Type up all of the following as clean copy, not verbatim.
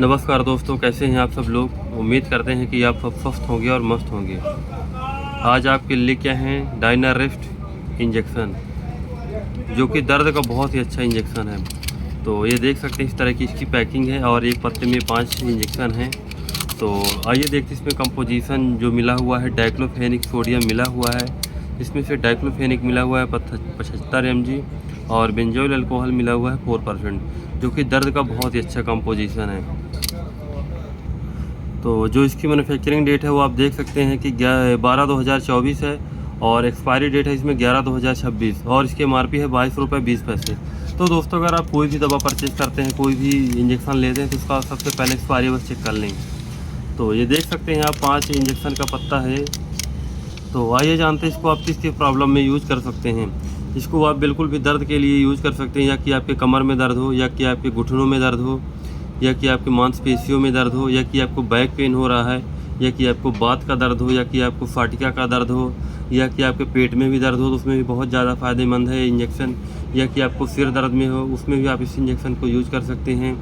नमस्कार दोस्तों, कैसे हैं आप सब लोग। उम्मीद करते हैं कि आप सब स्वस्थ होंगे और मस्त होंगे। आज आपके लिए क्या है, डायनारेस्ट इंजेक्शन, जो कि दर्द का बहुत ही अच्छा इंजेक्शन है। तो ये देख सकते हैं इस तरह की इसकी पैकिंग है और एक पत्ते में 5 इंजेक्शन हैं। तो आइए देखते हैं इसमें कंपोजिशन जो मिला हुआ है। डाइक्लोफेनिक सोडियम मिला हुआ है, इसमें से डाइक्लोफेनिक मिला हुआ है 75 mg और बेंजोइल अल्कोहल मिला हुआ है 4%, जो कि दर्द का बहुत ही अच्छा कंपोजिशन है। तो जो इसकी मैन्युफैक्चरिंग डेट है वो आप देख सकते हैं कि 12/2024 है और एक्सपायरी डेट है इसमें 11/2026 और इसके MRP है 22 रुपये 20 पैसे। तो दोस्तों, अगर आप कोई भी दवा परचेज करते हैं, कोई भी इंजेक्शन लेते हैं, तो उसका सबसे पहले एक्सपायरी बस चेक कर लें। तो ये देख सकते हैं आप 5 इंजेक्शन का पत्ता है। तो आइए जानते हैं इसको आप किसकी प्रॉब्लम में यूज़ कर सकते हैं। इसको आप बिल्कुल भी दर्द के लिए यूज़ कर सकते हैं, या कि आपके कमर में दर्द हो, या कि आपके घुटनों में दर्द हो, या कि आपकी मांसपेशियों में दर्द हो, या कि आपको बैक पेन हो रहा है, या कि आपको बात का दर्द हो, या कि आपको फाटिका का दर्द हो, या कि आपके पेट में भी दर्द हो, तो उसमें भी बहुत ज़्यादा फ़ायदेमंद है इंजेक्शन। या कि आपको सिर दर्द में हो, उसमें भी आप इस इंजेक्शन को यूज़ कर सकते हैं।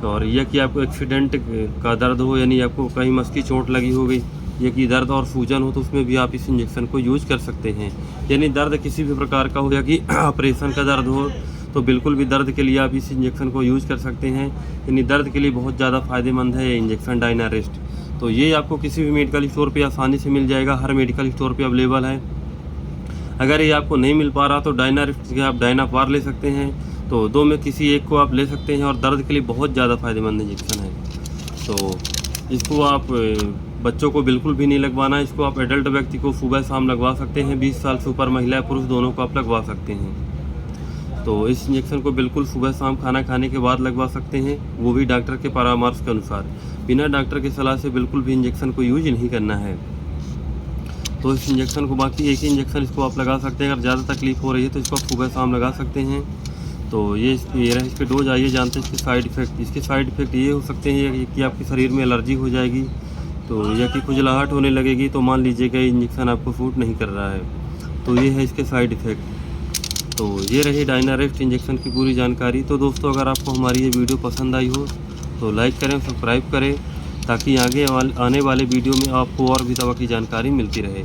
और या कि आपको एक्सीडेंट का दर्द हो, यानी आपको कहीं मस की चोट लगी हो गई, या कि दर्द और सूजन हो, तो उसमें भी आप इस इंजेक्शन को यूज़ कर सकते हैं। यानी दर्द किसी भी प्रकार का हो, या कि ऑपरेशन का दर्द हो, तो बिल्कुल भी दर्द के लिए आप इस इंजेक्शन को यूज़ कर सकते हैं। यानी दर्द के लिए बहुत ज़्यादा फ़ायदेमंद है ये इंजेक्शन डायनारेस्ट। तो ये आपको किसी भी मेडिकल स्टोर पे आसानी से मिल जाएगा, हर मेडिकल स्टोर पे अवेलेबल है। अगर ये आपको नहीं मिल पा रहा तो डायनारेस्ट के आप डायनापार ले सकते हैं। तो दो में किसी एक को आप ले सकते हैं और दर्द के लिए बहुत ज़्यादा फ़ायदेमंद इंजेक्शन है। तो इसको आप बच्चों को बिल्कुल भी नहीं लगवाना है। इसको आप एडल्ट व्यक्ति को सुबह शाम लगवा सकते हैं। 20 साल से ऊपर महिला पुरुष दोनों को आप लगवा सकते हैं। तो इस इंजेक्शन को बिल्कुल सुबह शाम खाना खाने के बाद लगवा सकते हैं, वो भी डॉक्टर के परामर्श के अनुसार। बिना डॉक्टर की सलाह से बिल्कुल भी इंजेक्शन को यूज नहीं करना है। तो इस इंजेक्शन को, बाकी एक ही इंजेक्शन इसको आप लगा सकते हैं। अगर ज़्यादा तकलीफ हो रही है तो इसको आप सुबह शाम लगा सकते हैं। तो ये रहे इसके डोज। आइए जानते हैं इसके साइड इफ़ेक्ट। इसके साइड इफ़ेक्ट ये हो सकते हैं कि आपके शरीर में एलर्जी हो जाएगी, तो या कि खुजलाहट होने लगेगी, तो मान लीजिएगा इंजेक्शन आपको सूट नहीं कर रहा है। तो ये है इसके साइड इफ़ेक्ट। तो ये रही डायनारेस्ट इंजेक्शन की पूरी जानकारी। तो दोस्तों, अगर आपको हमारी ये वीडियो पसंद आई हो तो लाइक करें, सब्सक्राइब करें, ताकि आगे आने वाले वीडियो में आपको और भी दवा की जानकारी मिलती रहे।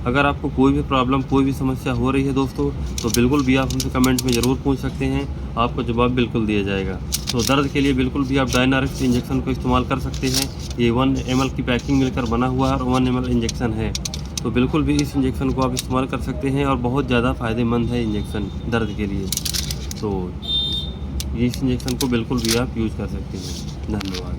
अगर आपको कोई भी प्रॉब्लम, कोई भी समस्या हो रही है दोस्तों, तो बिल्कुल भी आप हमसे कमेंट में ज़रूर पूछ सकते हैं, आपको जवाब बिल्कुल दिया जाएगा। तो दर्द के लिए बिल्कुल भी आप डायनारेस्ट इंजेक्शन को इस्तेमाल कर सकते हैं। ये 1 ml की पैकिंग मिलकर बना हुआ है और 1 ml इंजेक्शन है। तो बिल्कुल भी इस इंजेक्शन को आप इस्तेमाल कर सकते हैं और बहुत ज़्यादा फ़ायदेमंद है इंजेक्शन दर्द के लिए। तो इस इंजेक्शन को बिल्कुल भी आप यूज़ कर सकते हैं। धन्यवाद।